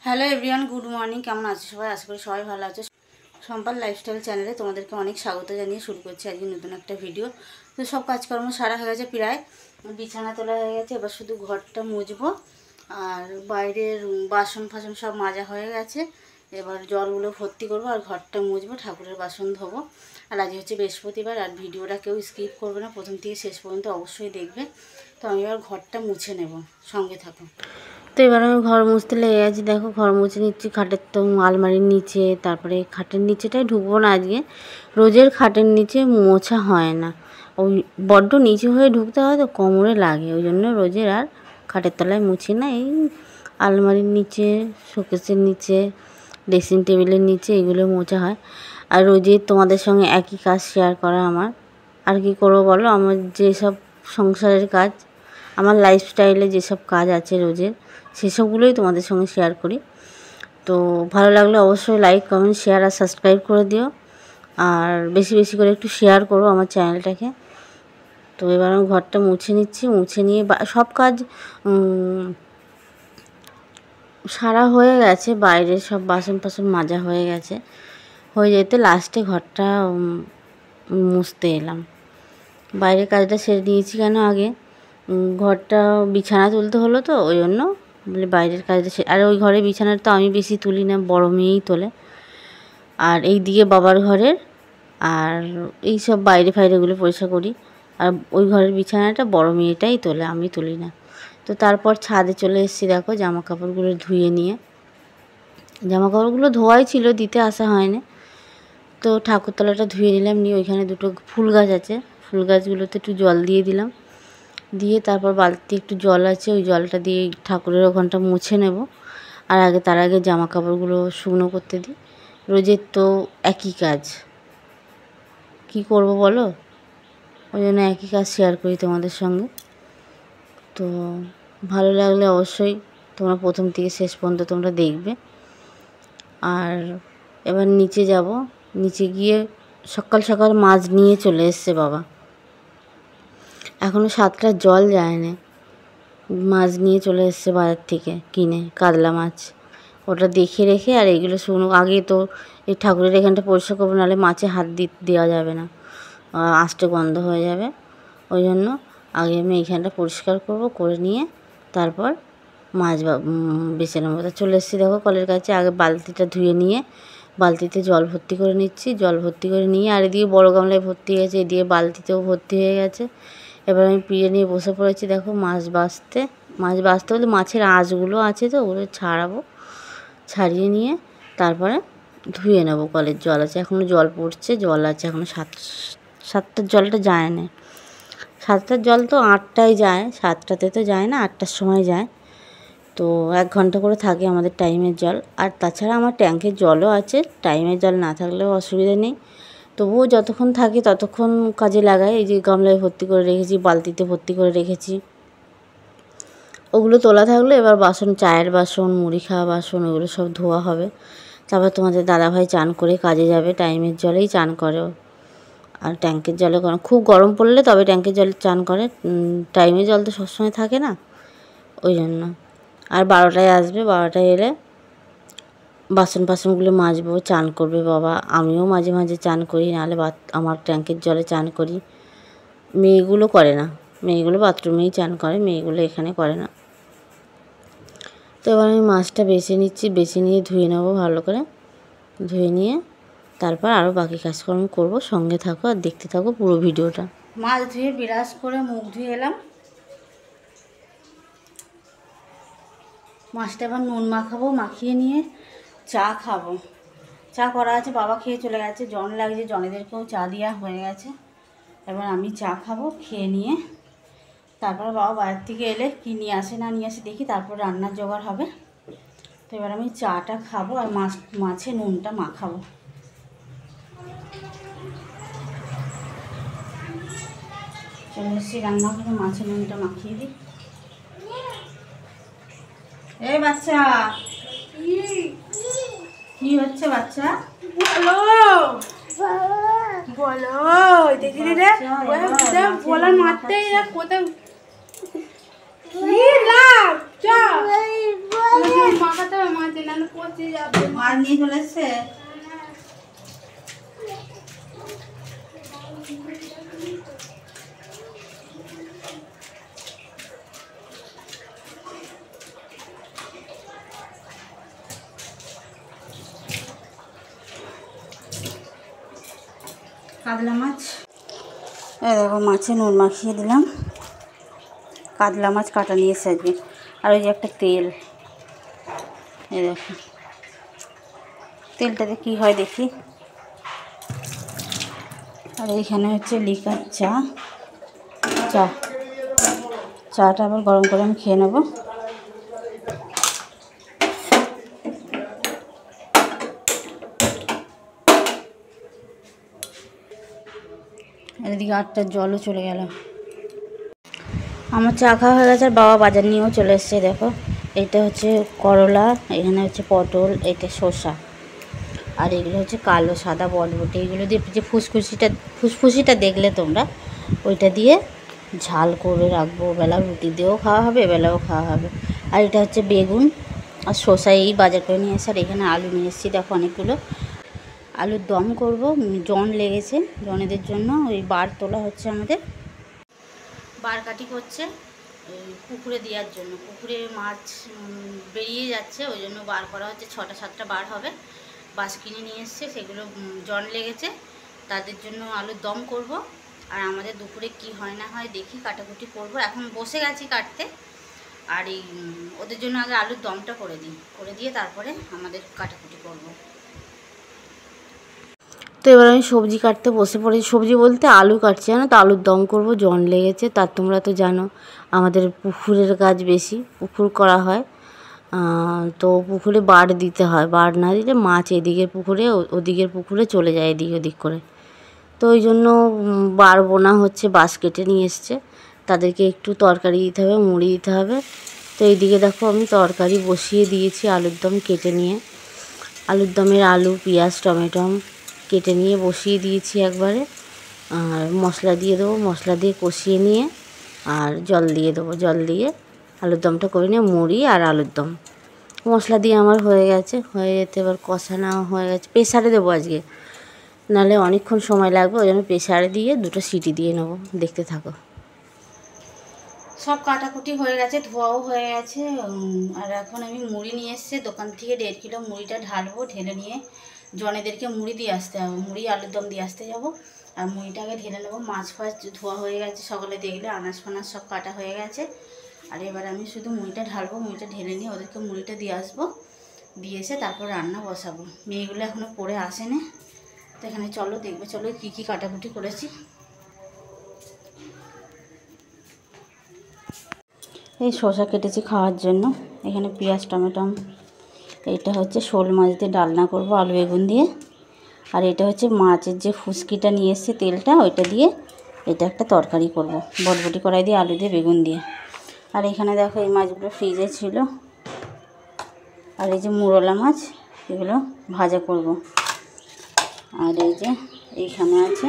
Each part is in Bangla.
Hello everyone, good morning. কেমন আছো সবাই? আশা করি সবাই ভালো আছো। সম্পাল লাইফস্টাইল চ্যানেলে তোমাদেরকে অনেক স্বাগত জানিয়ে শুরু করছি আজকে নতুন একটা ভিডিও। তো সব কাজকর্ম সারা হয়ে গেছে, প্রায় বিছানা তোলা হয়ে গেছে। এবার শুধু ঘরটা মুছবো, আর বাইরের বাসন ফাসন সব মাজা হয়ে গেছে। এবার জলগুলো ভর্তি করবো আর ঘরটা মুছবো, ঠাকুরের বাসন ধোবো। আর আজ হচ্ছে বৃহস্পতিবার, আর ভিডিওটা কেউ স্কিপ করবে না, প্রথম থেকে শেষ পর্যন্ত অবশ্যই দেখবে। তো আমি এবার ঘরটা মুছে নেব, সঙ্গে থাকো। তো এবার আমি ঘর মুছতে লেগে গেছি। দেখো ঘর মুছে নিচ্ছি, খাটের তো আলমারির নিচে, তারপরে খাটের নিচেটাই ঢুকবো না আজকে। রোজের খাটের নিচে মোছা হয় না, ওই বড্ড নিচে হয়ে ঢুকতে হয় তো কোমরে লাগে, ওই জন্য রোজের আর খাটের তলায় মুছি না। এই আলমারির নিচে, শোকেসের নিচে, ড্রেসিং টেবিলের নিচে এগুলো মোছা হয়। আর রোজের তোমাদের সঙ্গে একই কাজ শেয়ার করা আমার, আর কি করবো বলো। আমার যেসব সংসারের কাজ, আমার লাইফস্টাইলে যেসব কাজ আছে রোজের, সেসবগুলোই তোমাদের সঙ্গে শেয়ার করি। তো ভালো লাগলে অবশ্যই লাইক, কমেন্ট, শেয়ার আর সাবস্ক্রাইব করে দিও। আর বেশি বেশি করে একটু শেয়ার করো আমার চ্যানেলটাকে। তো এবার আমি ঘরটা মুছে নিচ্ছি, মুছে নিয়ে সব কাজ সারা হয়ে গেছে। বাইরের সব বাসন ফাসন মাজা হয়ে গেছে, হয়ে যেতে লাস্টে ঘরটা মুছতে এলাম। বাইরের কাজটা সেরে নিয়েছি কেন, আগে ঘরটা বিছানা তুলতে হলো তো ওই জন্য বলে বাইরের কাজটা আর ওই ঘরে বিছানার তো আমি বেশি তুলি না, বড় মেয়েই তোলে। আর এই দিকে বাবার ঘরের আর এই সব বাইরে ফাইরেগুলো পরিষ্কার করি, আর ওই ঘরের বিছানাটা বড় মেয়েটাই তোলে, আমি তুলি না। তো তারপর ছাদে চলে এসেছি, দেখো জামা কাপড়গুলো ধুয়ে নিয়ে। জামা কাপড়গুলো ধোয়াই ছিল, দিতে আসা হয়নি। তো ঠাকুরতলাটা ধুয়ে নিলাম, নিয়ে ওইখানে দুটো ফুল গাছ আছে, ফুল গাছগুলোতে একটু জল দিয়ে দিলাম। দিয়ে তারপর বালতি একটু জল আছে, ওই জলটা দিয়ে ঠাকুরের ওখানটা মুছে নেব। আর তার আগে জামা কাপড়গুলো শুকনো করতে দিই। রোজের তো একই কাজ, কি করব বলো, ওই জন্য একই কাজ শেয়ার করি তোমাদের সঙ্গে। তো ভালো লাগলে অবশ্যই তোমরা প্রথম থেকে শেষ পর্যন্ত তোমরা দেখবে। আর এবার নিচে যাব, নিচে গিয়ে সকাল সকাল মাছ নিয়ে চলে এসছে বাবা, এখনও 7টার জল যায়নি। মাছ নিয়ে চলে এসছে বাজার থেকে কিনে, কাতলা মাছ। ওটা দেখে রেখে আর এগুলো শুকনো, আগে তো এই ঠাকুরের এখানটা পরিষ্কার করবো, নাহলে মাছে হাত দেওয়া যাবে না, আঁশটা গন্ধ হয়ে যাবে। ওই জন্য আগে আমি এইখানটা পরিষ্কার করব, করে নিয়ে তারপর মাছ বেছে নেবো। তা চলে এসেছি দেখো কলের কাছে, আগে বালতিটা ধুয়ে নিয়ে বালতিতে জল ভর্তি করে নিচ্ছি। জল ভর্তি করে নিয়ে আর এদিকে বড় গামলায় ভর্তি হয়ে গেছে, এদিকে বালতিতেও ভর্তি হয়ে গেছে। এবার আমি পিড়ে নিয়ে বসে পড়েছি, দেখো মাছ বাছতে বলতে মাছের আঁশগুলো আছে তো ওগুলো ছাড়াবো। ছাড়িয়ে নিয়ে তারপরে ধুয়ে নেবো। কলের জল আছে, এখনও জল পড়ছে, জল আছে এখনও। 7টার জলটা যায় না, 7টার জল তো 8টায় যায়, 7টাতে তো যায় না, 8টার সময় যায়। তো 1 ঘন্টা করে থাকে আমাদের টাইমের জল। আর তাছাড়া আমার ট্যাঙ্কের জলও আছে, টাইমের জল না থাকলেও অসুবিধা নেই। তবুও যতক্ষণ থাকে ততক্ষণ কাজে লাগাই। এই যে গামলায় ভর্তি করে রেখেছি, বালতিতে ভর্তি করে রেখেছি, ওগুলো তোলা থাকলো। এবার বাসন, চায়ের বাসন, মুড়ি খাওয়া বাসন, ওগুলো সব ধোয়া হবে। তারপর তোমাদের দাদাভাই চান করে কাজে যাবে, টাইমের জলেই চান করে। আর ট্যাঙ্কের জলে খুব গরম পড়লে তবে ট্যাঙ্কের জলে চান করে, টাইমের জল তো সবসময় থাকে না, ওই জন্য। আর 12টায় আসবে, 12টায় এলে বাসনগুলো মাজবো, চান করবে বাবা। আমিও মাঝে মাঝে চান করি, নাহলে আমার ট্যাঙ্কের জলে চান করি। মেয়েগুলো করে না, মেয়েগুলো বাথরুমেই চান করে, মেয়েগুলো এখানে করে না। তো এবার আমি মাছটা বেছে নিচ্ছি, বেছে নিয়ে ধুয়ে নেবো ভালো করে। ধুয়ে নিয়ে তারপর আরও বাকি কাজকর্ম করব, সঙ্গে থাকো আর দেখতে থাকো পুরো ভিডিওটা। মাছ ধুয়ে বিরাজ করে মুখ ধুয়ে এলাম। মাছটা এবার নুন মাখাবো, মাখিয়ে নিয়ে চা খাবো। চা করা আছে, বাবা খেয়ে চলে গেছে, জন লাগছে, জনেদেরকেও চা দেওয়া হয়ে গেছে। এবার আমি চা খাবো, খেয়ে নিয়ে তারপরে বাবা বাজার থেকে এলে কি নিয়ে আসে না নিয়ে আসে দেখি, তারপর রান্নার জোগাড় হবে। তো এবার আমি চাটা খাবো আর মাছে নুনটা মাখাবো। চলে এসেছি রান্না করে, মাছে নুনটা মাখিয়ে দিই। এই বাচ্চা, কি হচ্ছে বাচ্চা? বলো দেখি রে, বলার মারতেই কোথায় কি লাভ? মাখাতে হবে মাঝে নাহলে পচে যাবে। মাছ নিয়ে চলে এসছে। কাতলা মাছ, এই দেখো মাছে নুন মাখিয়ে দিলাম। কাতলা মাছ কাটা নিয়ে এসে আজকে। আর ওই যে একটা তেল, এই দেখো তেলটাতে কী হয় দেখি। আর এইখানে হচ্ছে লিকার চা, চাটা আবার গরম করে আমি খেয়ে নেবো। এদিকে 8টার জলও চলে গেল। আমার চা খাওয়া হয়ে গেছে, আর বাবা বাজার নিয়েও চলে এসছে। দেখো এটা হচ্ছে করলা, এখানে হচ্ছে পটল, এটা শসা, আর এগুলো হচ্ছে কালো সাদা বটবটি। এগুলো দিয়ে যে ফুসফুসিটা দেখলে তোমরা, ওইটা দিয়ে ঝাল করে রাখবো। বেলা রুটি দিয়েও খাওয়া হবে, বেলাও খাওয়া হবে। আর এটা হচ্ছে বেগুন আর শসা, এই বাজার করে নিয়ে এসে। আর এখানে আলু নিয়ে এসেছি, দেখো অনেকগুলো। আলুর দম করব, জন লেগেছে, জনেদের জন্য ওই বার তোলা হচ্ছে আমাদের। বার কাটি করছে পুকুরে দেওয়ার জন্য। পুকুরে মাছ বেরিয়ে যাচ্ছে, ওই জন্য বার করা হচ্ছে। 6টা 7টা বার হবে। বাস কিনে নিয়ে এসছে, সেগুলো জন লেগেছে, তাদের জন্য আলুর দম করব। আর আমাদের দুপুরে কি হয় না হয় দেখি, কাটাকুটি করব। এখন বসে গেছি কাটতে। আর এই ওদের জন্য আগে আলুর দমটা করে দিয়ে তারপরে আমাদের কাটাকুটি করব। তো এবার আমি সবজি কাটতে বসে পড়েছি। সবজি বলতে আলু কাটছি, জানো তো, আলুর দম করব। জন লেগেছে, তার তোমরা তো জানো আমাদের পুকুরের কাজ বেশি, পুকুর করা হয়। তো পুকুরে বার দিতে হয়, বার না দিলে মাছ এদিকের পুকুরে ওদিকের পুকুরে চলে যায়, এদিক ওদিক করে। তো ওই জন্য বার বোনা হচ্ছে, বাঁশ কেটে নিয়ে এসছে, তাদেরকে একটু তরকারি দিতে হবে, মুড়ি দিতে হবে। তো এইদিকে দেখো আমি তরকারি বসিয়ে দিয়েছি, আলুর দম কেটে নিয়ে। আলুর দমের আলু, পেঁয়াজ, টমেটো কেটে নিয়ে বসিয়ে দিয়েছি একবারে। আর মশলা দিয়ে দেবো, মশলা দিয়ে কষিয়ে নিয়ে আর জল দিয়ে দেবো। জল দিয়ে আলুর দমটা করে নিয়ে মুড়ি আর আলুর দম মশলা দিয়ে আমার হয়ে গেছে। হয়ে যেতে এবার কষানো হয়ে গেছে। প্রেসারে দেবো আজকে, নাহলে অনেকক্ষণ সময় লাগবে, ওই জন্য প্রেসারে দিয়ে 2টো সিটি দিয়ে নেবো। দেখতে থাকো। সব কাটাকুটি হয়ে গেছে, ধোয়াও হয়ে গেছে। আর এখন আমি মুড়ি নিয়ে এসেছি দোকান থেকে, 1.5 কিলো মুড়িটা ঢালবো। ঢেলে নিয়ে জনেদেরকে মুড়ি দিয়ে আসতে হবে, মুড়ি আলুর দম দিয়ে আসতে যাবো। আর মুড়িটাকে ঢেলে নেবো। মাছ ফাছ ধোয়া হয়ে গেছে, সকালে দেখলে আনাজ ফানাজ সব কাটা হয়ে গেছে। আর এবার আমি শুধু মুড়িটা ঢালবো, মুড়িটা ঢেলে নিয়ে ওদেরকে মুড়িটা দিয়ে আসবো। দিয়ে এসে তারপর রান্না বসাবো। মেয়েগুলো এখনও পড়ে আসেনি। তো এখানে চলো দেখবে, চলো কী কী কাটাকুটি করেছি। এই শসা কেটেছি খাওয়ার জন্য। এখানে পেঁয়াজ, টমেটো। এইটা হচ্ছে শোল মাছ দিয়ে ডালনা করব আলু বেগুন দিয়ে। আর এটা হচ্ছে মাছের যে ফুসকিটা নিয়ে এসছে, তেলটা, ওইটা দিয়ে এটা একটা তরকারি করব, বটবটি কড়াই দিয়ে আলু দিয়ে বেগুন দিয়ে। আর এখানে দেখো এই মাছগুলো ফ্রিজে ছিল। আর এই যে মুরলা মাছ, এগুলো ভাজা করব। আর এই যে এইখানে আছে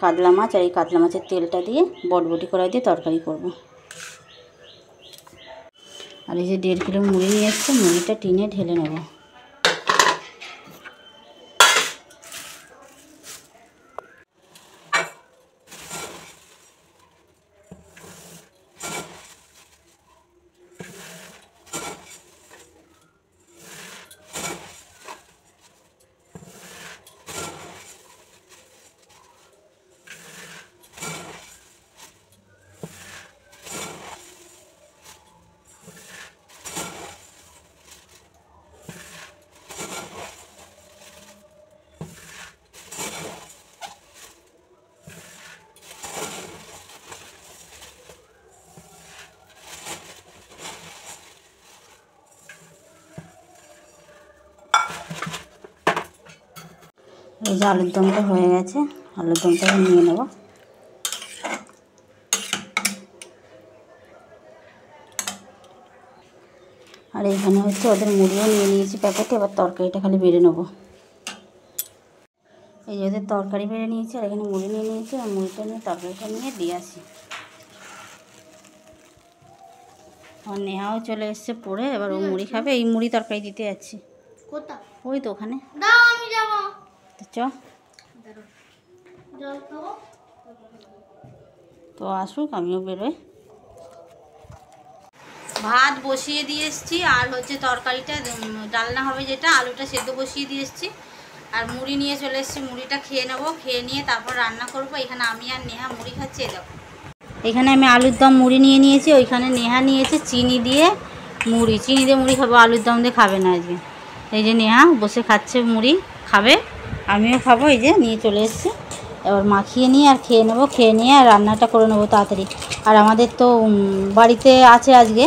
কাতলা মাছ, আর এই কাতলা মাছের তেলটা দিয়ে বটবটি কড়াই দিয়ে তরকারি করব। আর এই যে 1.5 কিলো মুড়ি নিয়ে এসছে, মুড়িটা টিনে ঢেলে নেব। এই যে আলুর দমটা হয়ে গেছে, আলুর দমটা নিয়ে নেব। আর এখানে হচ্ছে ওদের মুড়িও নিয়ে নিয়েছি প্যাকেটে। এবার তরকারিটা খালি বেড়ে নেব। এই যে ওদের তরকারি বেড়ে নিয়েছি, আর এখানে মুড়ি নিয়ে নিয়েছি। আর মুড়িটা নিয়ে তরকারিটা নিয়ে দিয়ে আসি। আমার নেহাও চলে এসছে পড়ে, এবার ও মুড়ি খাবে। এই মুড়ি তরকারি দিতে যাচ্ছি। কোথা? ওই তো ওখানে। দাও আমি যাবো। তো চ। জল খাবো। তো আসুক, আমিও বেরোই। ভাত বসিয়ে দিয়ে এসছি, আর হচ্ছে তরকারিটা ডালনা হবে যেটা, আলুটা সেদ্ধ বসিয়ে দিয়ে এসছি। আর মুড়ি নিয়ে চলে এসছি, মুড়িটা খেয়ে নেবো, খেয়ে নিয়ে তারপর রান্না করবো। এখানে আমি আর নেহা মুড়ি খাচ্ছি। এই দেখো, এখানে আমি আলুর দম মুড়ি নিয়ে নিয়েছি, ওইখানে নেহা নিয়েছে চিনি দিয়ে মুড়ি। চিনি দিয়ে মুড়ি খাবো, আলুর দম দিয়ে খাবে না আজকে। এই যে নেহা বসে খাচ্ছে মুড়ি, খাবে, আমিও খাবো। এই যে নিয়ে চলে এসছি, এবার মাখিয়ে নিয়ে আর খেয়ে নেবো। খেয়ে নিয়ে আর রান্নাটা করে নেবো তাড়াতাড়ি। আর আমাদের তো বাড়িতে আছে আজকে,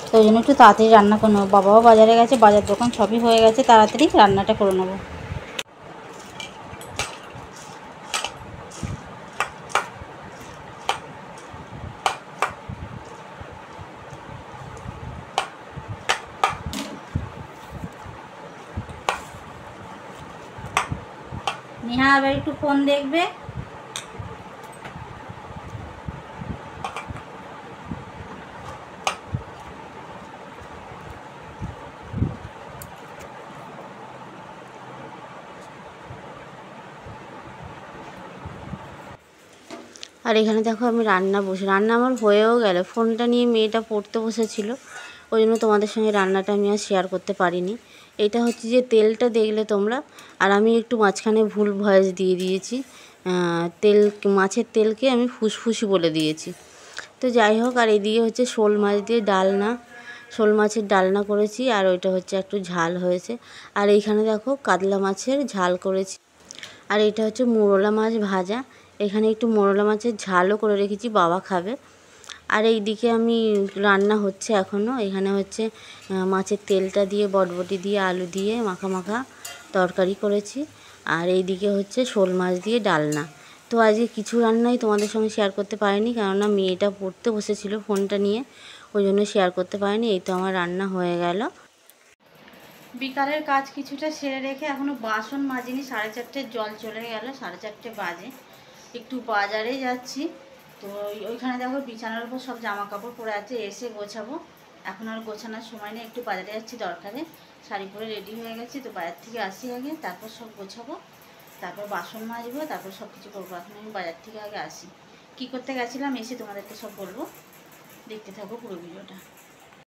তো ওই জন্য একটু তাড়াতাড়ি রান্না করে নেবো। বাবাও বাজারে গেছে, বাজার দোকান সবই হয়ে গেছে, তাড়াতাড়ি রান্নাটা করে নেবো। নেহা আবার একটু ফোন দেখবে। আর এখানে দেখো আমি রান্না আমার হয়েও গেল। ফোনটা নিয়ে মেয়েটা পড়তে বসেছিল, ওই জন্য তোমাদের সঙ্গে রান্নাটা আমি আর শেয়ার করতে পারিনি। এটা হচ্ছে যে তেলটা দেখলে তোমরা, আর আমি একটু মাঝখানে ভুল ভয়েস দিয়ে দিয়েছি। মাছের তেলকে আমি ফুসফুসি বলে দিয়েছি। তো যাই হোক, আর এদিকে হচ্ছে শোল মাছ দিয়ে ডালনা, শোল মাছের ডালনা করেছি। আর ওইটা হচ্ছে একটু ঝাল হয়েছে। আর এইখানে দেখো কাতলা মাছের ঝাল করেছি। আর এটা হচ্ছে মোরলা মাছ ভাজা। এখানে একটু মোরলা মাছের ঝালও করে রেখেছি, বাবা খাবে। আর এই দিকে আমি রান্না হচ্ছে এখনও। এখানে হচ্ছে মাছের তেলটা দিয়ে বটবটি দিয়ে আলু দিয়ে মাখা মাখা তরকারি করেছি। আর এই দিকে হচ্ছে শোল মাছ দিয়ে ডালনা। তো আজকে কিছু রান্নাই তোমাদের সঙ্গে শেয়ার করতে পারিনি, কেননা মেয়েটা পড়তে বসেছিল ফোনটা নিয়ে, ওই জন্য শেয়ার করতে পারিনি। এই তো আমার রান্না হয়ে গেল। বিকালের কাজ কিছুটা সেরে রেখে এখনও বাসন মাজিনি। 4:30 জল চলে গেল, 4:30 বাজে। একটু বাজারে যাচ্ছি, তো ওইখানে দেখো বিছানার উপর সব জামা কাপড় পরে আছে, এসে গোছাবো। এখন আর গোছানোর সময় নেই, একটু বাজারে যাচ্ছি দরকারে। শাড়ি পরে রেডি হয়ে গেছি, তো বাজার থেকে আসি আগে, তারপর সব গোছাবো, তারপর বাসন মাজবো, তারপর সব কিছু করবো। এখন আমি বাজার থেকে আগে আসি। কী করতে গেছিলাম এসে তোমাদেরকে সব বলবো, দেখতে থাকবো পুরো ভিডিওটা।